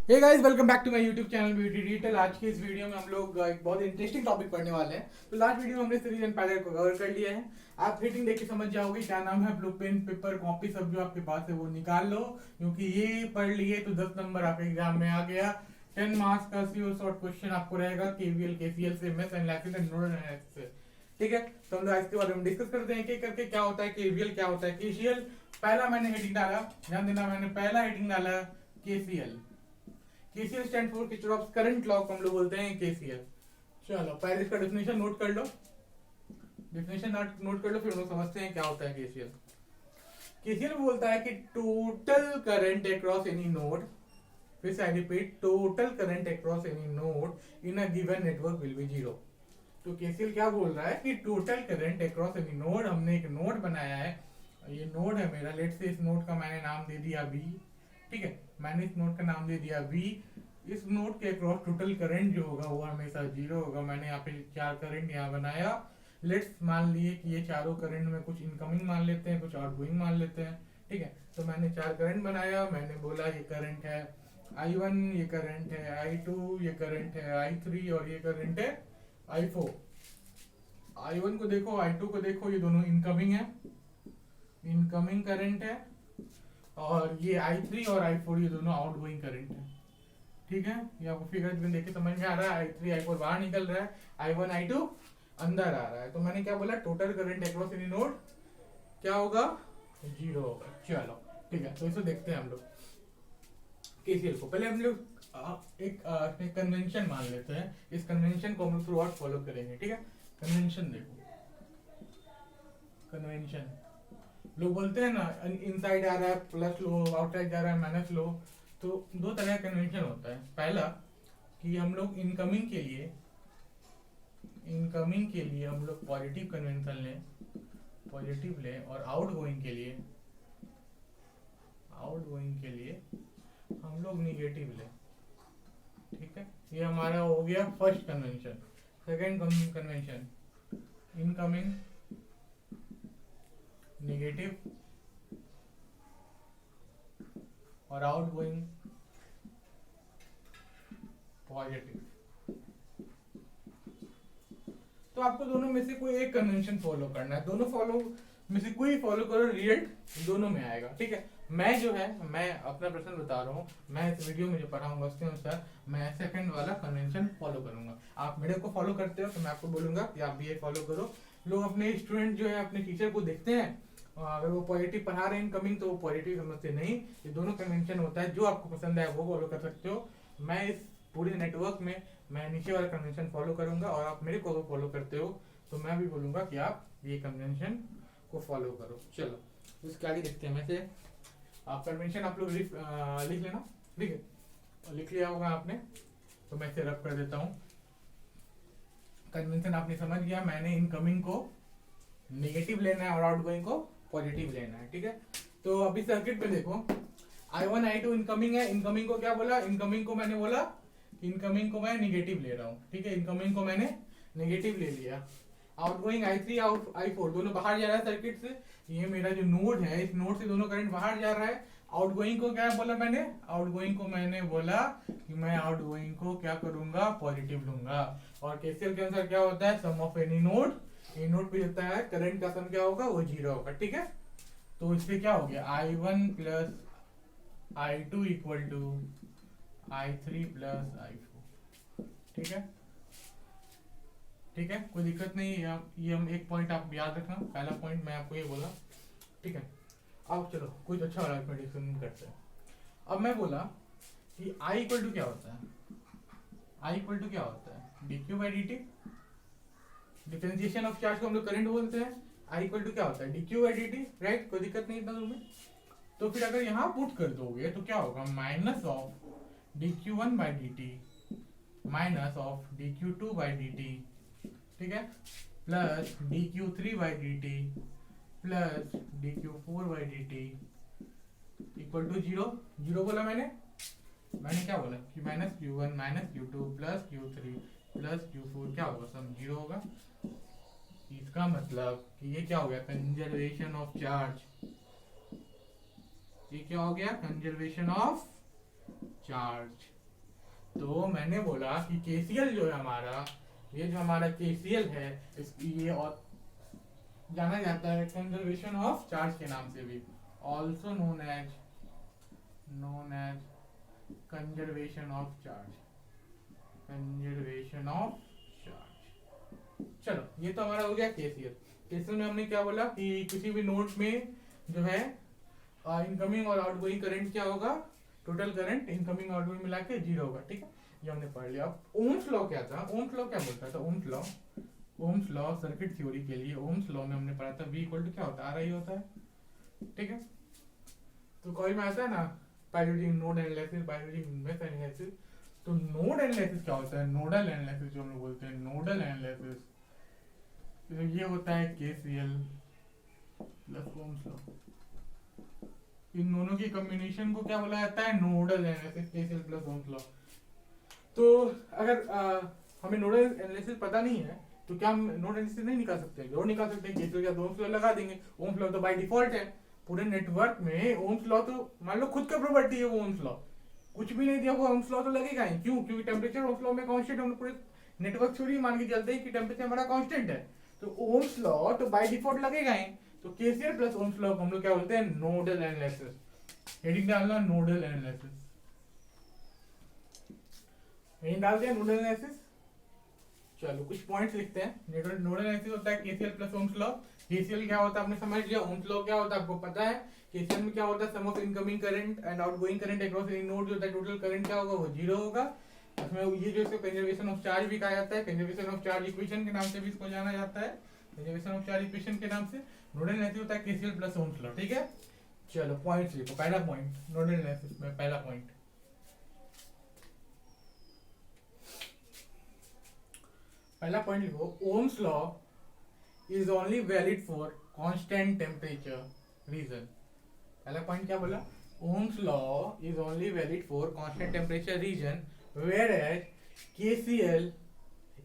Hey guys, welcome back to my YouTube channel beauty digital. आज की इस video में हम लोग एक बहुत इंटरेस्टिंग टॉपिक पढ़ने वाले हैं। तो लास्ट वीडियो में हमने सीरीज एंड पैलेट को कवर कर लिया है। आप हेडिंग देख के समझ जाओगे क्या नाम है। ब्लू पेन, पेपर, कॉपी सब जो आपके पास है वो निकाल लो, क्योंकि ये पढ़ लिए तो 10 नंबर आपके एग्जाम में आ गया। 10 मार्क्स का सीओ शॉर्ट क्वेश्चन आपको रहेगा केवीएल केसीएल से, mesh analysis and nodal analysis से। ठीक है, तो हम लोग इसके बारे में डिस्कस करते हैं कि करके क्या होता है केवीएल, क्या होता है केसीएल। पहला मैंने हेडिंग डाला, ध्यान देना, मैंने पहला हेडिंग डाला KCL. KCL stand for Kirchhoff's current law को हम लोग बोलते हैं केसीएल। चलो पहले इसका डेफिनेशन नोट कर लो, डेफिनेशन नोट कर लो, फिर हम लोग समझते हैं क्या होता है केसीएल। केसीएल बोलता है कि total current across any node, फिर से I repeat, total current across any node in a given network will be zero. तो केसीएल क्या बोल रहा है कि total current across any node, हमने एक नोड बनाया है, ये नोड है मेरा, लेट्स से इस नोड का मैंने नाम दे दिया बी। ठीक है, मैंने इस नोड का नाम दे दिया बी। इस नोड के अक्रॉस टोटल करंट जो होगा वो हमेशा जीरो होगा। मैंने यहाँ पे चार करंट यहाँ बनाया। लेट्स मान लिए कि ये चारों करंट में कुछ इनकमिंग मान लेते हैं, कुछ आउटगोइंग मान लेते हैं। ठीक है, तो मैंने चार करंट बनाया। मैंने बोला ये करंट है I1, ये करंट है I2, ये करंट है I3 और ये करंट है I4। I1 को देखो, I2 को देखो, ये दोनों इनकमिंग है, इनकमिंग करंट है। और ये I3 और I4 ये दोनों आउटगोइंग करंट है। ठीक है, ये आपको फिगर में देख के समझ में आ रहा है। I3 I4 बाहर निकल रहा है, I1 I2 अंदर आ रहा है। तो मैंने क्या बोला, total current across any node क्या होगा, जीरो होगा। चलो ठीक है, तो इसे देखते हैं हम लोग केसीएल को। पहले हम लोग एक कन्वेंशन मान लेते हैं। इस कन्वेंशन को हम लोग थ्रू आउट फॉलो करेंगे। ठीक है, कन्वेंशन देखो, कन्वेंशन लोग बोलते हैं ना, इनसाइड आ रहा है प्लस लो, आउटसाइड जा रहा है माइनस लो। तो दो तरह का कन्वेंशन होता है। पहला कि हम लोग इनकमिंग के लिए हम लोग पॉजिटिव कन्वेंशन लें, पॉजिटिव लें, और आउटगोइंग के लिए हम लोग निगेटिव लें। ठीक है, ये हमारा हो गया first convention. Second convention, incoming negative और आउटगोइंग पॉजिटिव। तो आपको दोनों में से कोई एक कन्वेंशन फॉलो करना है। दोनों फॉलो में से कोई फॉलो करो, रिजल्ट दोनों में आएगा। ठीक है, मैं जो है, मैं अपना पर्सनल बता रहा हूँ, मैं इस वीडियो में जो पढ़ाऊंगा उसके अनुसार मैं सेकंड वाला कन्वेंशन फॉलो करूंगा। आप मेरे को फॉलो करते हो तो मैं आपको बोलूंगा कि आप भी ये फॉलो करो। लोग अपने स्टूडेंट जो है अपने टीचर को देखते हैं, अगर वो पॉजिटिव पढ़ा रहे हैं इनकमिंग तो वो पॉजिटिव समझते नहीं। ये दोनों कन्वेंशन होता है, जो आपको पसंद है वो फॉलो कर सकते हो। मैं इस पूरे नेटवर्क में मैं नीचे वाला कन्वेंशन फॉलो करूंगा, और आप मेरे को फॉलो करते हो तो मैं भी बोलूंगा कि आप ये कन्वेंशन को फॉलो करो। चलो उसके आगे देखते हैं। वैसे आप कन्वेंशन आप लोग लिख लेना। ठीक है, लिख लिया होगा आपने, तो मैं इसे रब कर देता हूँ। कन्वेंशन आपने समझ गया, मैंने इनकमिंग को नेगेटिव लेना है और आउटगोइंग को पॉजिटिव लेना है। ठीक है, तो अभी सर्किट पे देखो, I1 I2 इनकमिंग है। इनकमिंग को क्या बोला, इनकमिंग को मैंने बोला, इनकमिंग को मैं निगेटिव ले रहा हूँ। ठीक है, इनकमिंग को मैंने निगेटिव ले लिया। आउटगोइंग I3 I4 दोनों बाहर जा रहा है सर्किट से। ये मेरा जो नोड है, इस नोड से दोनों करंट बाहर जा रहा है। आउटगोइंग को क्या बोला मैंने, आउटगोइंग को मैंने बोला कि मैं आउटगोइंग को क्या करूंगा, पॉजिटिव लूंगा। और केसीएल के अनुसार क्या होता है, sum of any node, a node पे जाता है करंट का सम क्या होगा, वो जीरो होगा। ठीक है, तो इससे क्या हो गया, I1 plus I2 equal to I3 plus I4। ठीक है, ठीक है, कोई दिक्कत नहीं है। ये हम एक पॉइंट आप याद रखना, पहला पॉइंट मैं आपको ये बोला। ठीक है, अब चलो कुछ अच्छा वाला डिस्कशन करते हैं। अब मैं बोला कि I इक्वल टू क्या होता है, I इक्वल टू क्या होता है, dq by dt। Differentiation of charge को हम लोग करंट बोलते हैं। I इक्वल टू क्या होता है, dq बाई dt, राइट, कोई दिक्कत नहीं इतना तुम्हें। तो फिर अगर यहाँ पुट कर दोगे तो क्या होगा, minus of dq1 by dt minus of dq2 by dt, ठीक है, plus dq3 by dt plus dq4 by dt equal to zero. Zero बोला मैंने क्या बोला कि minus q1 minus q2 plus q3 plus q4 क्या होगा, सब जीरो होगा। इसका मतलब कि ये क्या हो गया, कंजर्वेशन ऑफ चार्ज। ये क्या हो गया, कंजर्वेशन ऑफ चार्ज। तो मैंने बोला कि केसीएल जो है हमारा, ये जो हमारा केसीएल है, इसकी ये और जाना जाता है कंजर्वेशन ऑफ चार्ज के नाम से भी, also known as conservation of charge, conservation of charge. चलो ये तो हमारा हो गया केसीएल। केसीएल में हमने क्या बोला कि किसी भी नोड में जो है इनकमिंग और आउटगोइंग करंट क्या होगा, टोटल करंट इनकमिंग आउटगोइंग मिला के 0 होगा, ठीक है, ये हमने पढ़ लिया। अब ओम्स लॉ क्या था, ओम्स लॉ क्या बोलता था, ओम्स लॉ सर्किट थ्योरी के लिए ओम्स लॉ में हमने पढ़ा था V इक्वल टू क्या होता है, आर आई होता है, ठीक है। तो कोई में आता है ना पाइलोटिंग नोड एनालिसिस, पाइलोटिंग मेश एनालिसिस, तो नोड एनालिसिस क्या होता है, नोडल एनालिसिस जो हम लोग बोलते हैं, नोडल एनालिसिस, तो ये होता है केसीएल प्लस ओम्स लॉ। इन दोनों की कॉम्बिनेशन को क्या बोला जाता है, nodal analysis, KCL plus Ohm's law. तो अगर हमें नोडल एनालिसिस पता नहीं है तो क्या हम नोड एनालिसिस नहीं निकाल सकते, जरूर निकाल सकते हैं, केसीएल या ओम्स लॉ लगा देंगे। ओम्स लॉ तो बाय डिफॉल्ट है पूरे नेटवर्क में, ओम्स लॉ तो मान लो खुद का प्रॉपर्टी है वो ओम्स लॉ, कुछ भी नहीं दिया वो ओम्स लॉ तो लगेगा ही। क्यों, क्योंकि टेम्परेचर ओम्स लॉ में कांस्टेंट, हम पूरे नेटवर्क थ्योरी मान के चलते हैं कि टेम्परेचर हमारा कांस्टेंट है, तो ओम्स लॉ तो बाय डिफॉल्ट लगेगा ही। तो केसीएल प्लस ओम्स लॉ को हम लोग क्या बोलते हैं, नोडल एनालिसिस। हेडिंग डालना नोडल एनालिसिस, हेडिंग डाल दिया नोडल एनालिसिस। चलो कुछ पॉइंट्स लिखते हैं। नोडल एनालिसिस होता है KCL plus Ohm's law. KCL क्या होता है आपने समझ लिया, ओम्स लॉ क्या होता है आपको पता है। केसीएल में क्या होता है, sum of incoming current and outgoing current across any node, जो होता है टोटल करंट क्या होगा वो 0 होगा। इसमें ये जो इसको कंजर्वेशन ऑफ चार्ज भी कहा जाता है, कंजर्वेशन ऑफ चार्ज इक्वेशन के नाम से भी इसको जाना जाता है, कंजर्वेशन ऑफ चार्ज इक्वेशन के नाम से। नोडल एनालिसिस होता है केसीएल प्लस ओम्स लॉ, ठीक है। चलो पॉइंट्स लिखो। पहला पॉइंट नोडल एनालिसिस में, पहला पॉइंट, पहला पॉइंट लिखो, Ohm's law is only valid for constant temperature region. पहला पॉइंट क्या बोला, Ohm's law is only valid for constant temperature region whereas KCL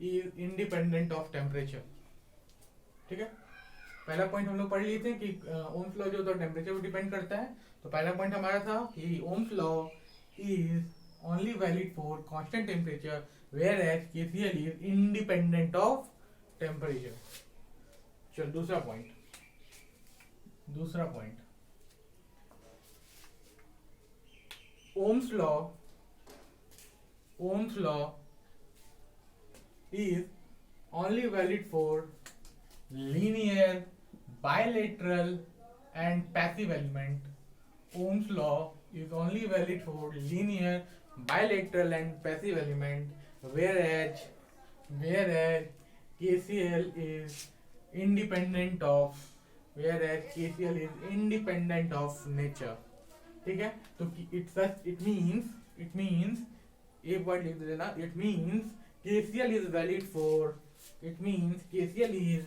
is independent of temperature, ठीक है। पहला पॉइंट हम लोग पढ़ लिए थे कि ओम्स लॉ जो तो टेम्परेचर पर डिपेंड करता है। तो पहला पॉइंट हमारा था कि Ohm's law is only valid for constant temperature whereas KCL is independent of temperature. चल दूसरा पॉइंट, दूसरा point, Ohm's law is only valid for linear, bilateral and passive element. Ohm's law is only valid for linear, bilateral and passive element, whereas KCL is independent of nature, ठीक है। तो it means एक word लिख देना, it means KCL is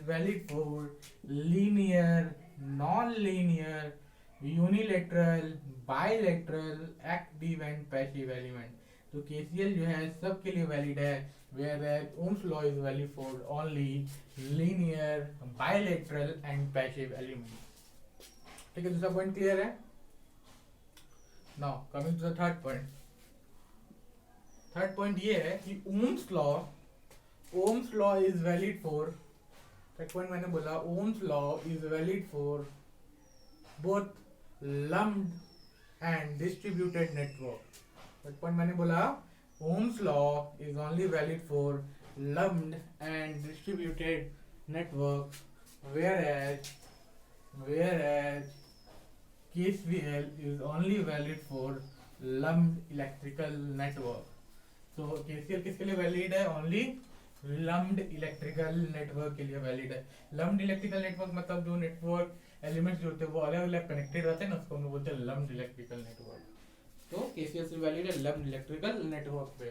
valid for linear, non-linear, unilateral, bilateral, active and passive element। तो KCL जो है सब के लिए वैलिड है, whereas Ohm's law is valid for only linear, bilateral and passive element। ठीक है, दूसरा पॉइंट क्लियर है। Now coming to the third point। Third point ये है कि Ohm's law is valid for, third point मैंने बोला Ohm's law is valid for both lumped and distributed network. Third point मैंने बोला Ohm's law is only valid for lumped and distributed network, whereas KCL is only valid for lumped electrical network। तो KCL किसके लिए valid है, only lumped electrical network के लिए valid है। Lumped electrical network मतलब जो नेटवर्क एलिमेंट्स जो होते हैं वो अलग अलग कनेक्टेड रहते हैं ना, उसको हम लोग बोलते हैं लम्प्ड इलेक्ट्रिकल नेटवर्क। तो KCL से वैलिड है लम्प्ड इलेक्ट्रिकल नेटवर्क पे।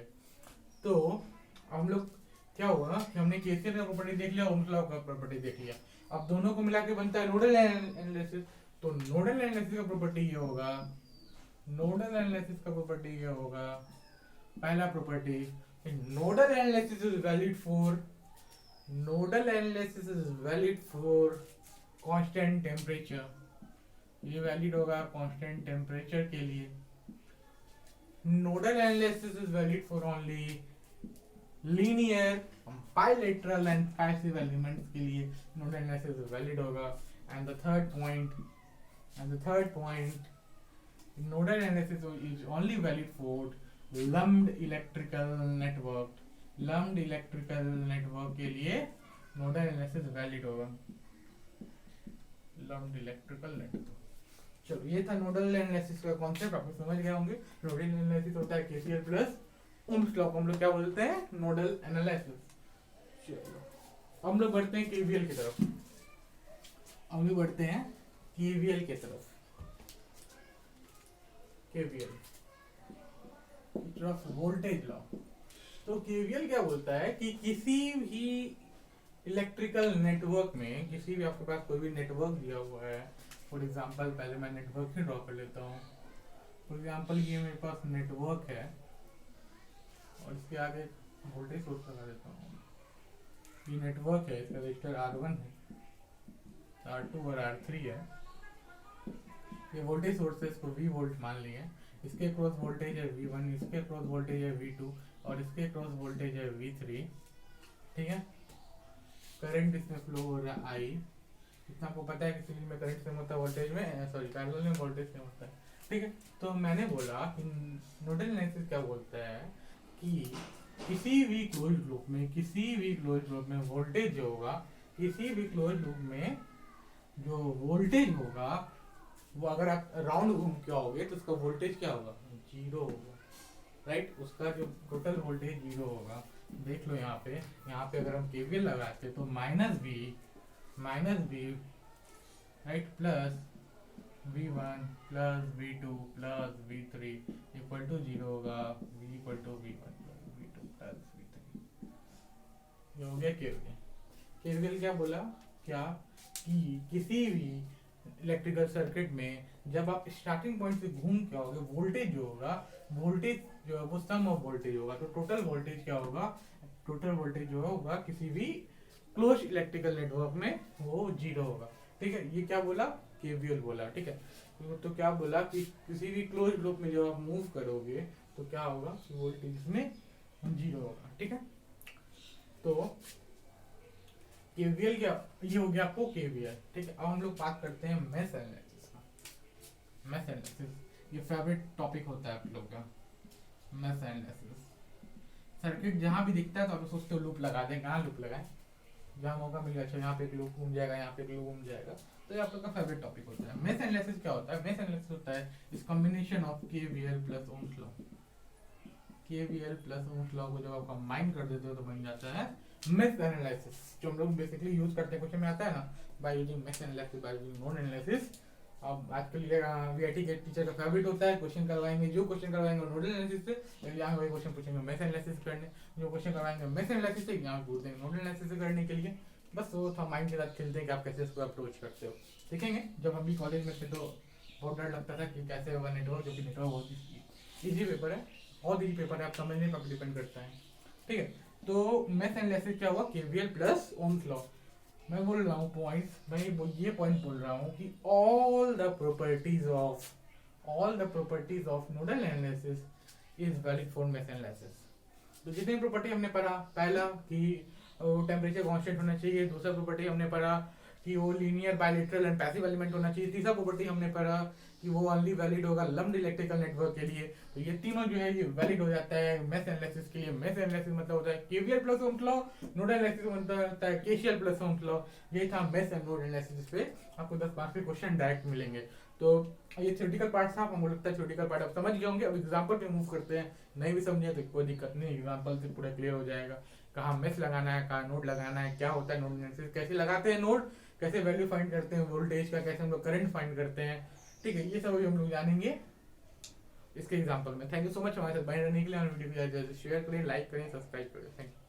तो हम लोग क्या हुआ कि हमने KCL का प्रॉपर्टी देख लिया, ओम्स लॉ का प्रॉपर्टी देख लिया, अब दोनों को मिला के बनता है नोडल एनालिसिस। तो नोडल एनालिसिस का प्रॉपर्टी ये होगा, नोडल एनालिसिस का प्रॉपर्टी ये होगा, पहला property, nodal analysis is valid for constant temperature. ये वैलिड होगा कांस्टेंट टेम्परेचर के लिए। Nodal analysis is valid for only linear bilateral and passive elements के लिए नोडल एनालिसिस वैलिड होगा। And the third point nodal analysis is only valid for lumped electrical network। lumped electrical network के लिए nodal analysis valid होगा। lumped electrical network, चलो ये था nodal analysis का कॉन्सेप्ट, आप समझ गए होंगे। नोडल एनालिसिस होता है केसीएल प्लस ओम्स लॉ को हम लोग क्या बोलते हैं, नोडल एनालिसिस। चलो हम लोग बढ़ते हैं केवीएल की तरफ। केवीएल तरफ वोल्टेज लॉ। तो केवीएल क्या बोलता है कि किसी भी इलेक्ट्रिकल नेटवर्क में, किसी भी आपके पास कोई भी नेटवर्क दिया हुआ है, फॉर एग्जांपल पहले मैं नेटवर्क ही ड्रॉ कर लेता हूँ। फॉर एग्जांपल ये मेरे पास नेटवर्क है और इसके आगे वोल्टेज सोर्स लगा देता हूँ। ये नेटवर्क है, इसका रजिस्टर R1 है, R2 और R3 है। ये वोल्टेज सोर्स है, इसको V वोल्ट मान लिए। इसके क्रॉस वोल्टेज है V1, इसके क्रॉस वोल्टेज है V2 और इसके क्रॉस वोल्टेज है V3। ठीक है, करंट इसमें फ्लो हो रहा है I। इतना आपको पता है कि सीरीज में करंट सेम होता है वोल्टेज में, सॉरी पैरेलल में वोल्टेज सेम होता है। ठीक है, तो मैंने बोला कि नोडल एनालिसिस क्या बोलता है कि किसी भी क्लोज लूप में वोल्टेज जो होगा, किसी भी क्लोज लूप में जो वोल्टेज होगा वो अगर आप राउंड घूम के आओगे तो उसका वोल्टेज क्या होगा, जीरो होगा। राइट, उसका जो टोटल वोल्टेज जीरो होगा। देख लो यहाँ पे अगर हम केवीएल लगाते तो minus B right plus V1 plus V2 plus V3 equal to zero होगा। V equal to V1 plus V2 plus V3। ये हो गया केवीएल क्या बोला, क्या कि किसी भी इलेक्ट्रिकल सर्किट में जब आप स्टार्टिंग पॉइंट से घूम के आओगे, वोल्टेज जो होगा, वोल्टेज जो है वो सम ऑफ वोल्टेज होगा। तो टोटल वोल्टेज क्या होगा, टोटल वोल्टेज जो होगा किसी भी क्लोज इलेक्ट्रिकल नेटवर्क में वो जीरो होगा। ठीक है, ये क्या बोला, केवीएल बोला। ठीक है, तो क्या बोला कि किसी भी क्लोज लूप में जब आप मूव करोगे तो क्या होगा, वोल्टेज इसमें जीरो होगा। ठीक है, तो केवीएल क्या, ये हो गया आपको केवीएल। ठीक है, अब हम लोग बात करते हैं मेश एनालिसिस का। मेश एनालिसिस ये फेवरेट टॉपिक होता है आप लोग का। मेश एनालिसिस, सर्किट जहां भी दिखता है तो आप सोचते हो लूप लगा दें, कहाँ लूप लगाएं, जहां मौका मिलेगा, अच्छा यहाँ पे एक लूप घूम जाएगा, यहाँ पे एक लूप घूम जाएगा। तो ये आप लोग का फेवरेट टॉपिक होता है। मेश एनालिसिस क्या होता है, मेश एनालिसिस होता है इस combination of KVL plus Ohm's law. KVL plus Ohm's law को जब आप कंबाइन कर देते हो तो बन जाता है मेश एनालिसिस, जो हम लोग बेसिकली यूज करते हैं, क्वेश्चन में आता है ना, by using mesh analysis, by using node analysis. अब आजकल ये वीआईटी के टीचर का फेवरेट होता है, क्वेश्चन करवाएंगे, जो क्वेश्चन करवाएंगे नोडल एनालिसिस से, एग्जाम में वही क्वेश्चन पूछेंगे मेश एनालिसिस करने, जो क्वेश्चन करवाएंगे मेश एनालिसिस से, एग्जाम पूछ देंगे नोडल एनालिसिस करने के लिए। बस वो थोड़ा माइंड के साथ खेलते हैं कि आप कैसे इसको अप्रोच करते हो। देखेंगे जब हम भी कॉलेज में थे तो बहुत डर लगता था कि कैसे होगा नेटवर्क, जो कि नेटवर्क बहुत ईजी पेपर है, बहुत ईजी पेपर है, आप समझने पर डिपेंड करता है। ठीक है, तो मेश एनालिसिस क्या हुआ, केवीएल प्लस ओम्स लॉ। मैं बोल रहा हूँ पॉइंट्स, मैं ये पॉइंट बोल रहा हूँ कि all the properties of nodal analysis is valid for mesh analysis. तो जितनी प्रॉपर्टी हमने पढ़ा, पहला कि टेम्परेचर कांस्टेंट होना चाहिए, दूसरा प्रॉपर्टी हमने पढ़ा कि वो linear bilateral and passive element होना चाहिए, तीसरा प्रॉपर्टी हमने पढ़ा कि वो ओनली वैलिड होगा लम्प्ड इलेक्ट्रिकल नेटवर्क के लिए। तो ये तीनों जो है ये वैलिड हो जाता है मेश एनालिसिस के लिए। मेश एनालिसिस मतलब होता है KVL plus Ohm's law, nodal analysis मतलब होता है केसीएल प्लस ओम्स लॉ। ये था मेश एंड नोडल एनालिसिस पे आपको 10 मार्क्स के क्वेश्चन डायरेक्ट मिलेंगे। तो ये थ्योरेटिकल पार्ट था, हमको लगता है थ्योरेटिकल पार्ट आप समझ गए होंगे। अब एग्जांपल पे मूव करते हैं, नहीं भी समझे तो कोई दिक्कत नहीं, एग्जांपल से पूरा क्लियर हो जाएगा, कहाँ मेश लगाना है, कहाँ नोड लगाना है, क्या होता है नोड एनालिसिस, कैसे लगाते हैं नोड, कैसे वैल्यू फाइंड करते हैं वोल्टेज का, कैसे हम लोग करंट फाइंड करते हैं। ठीक है, ये सब हम लोग जानेंगे इसके एग्जांपल में। थैंक यू सो मच हमारे साथ बने रहने के लिए। वीडियो को शेयर करें, लाइक करें, सब्सक्राइब करें। Thank you.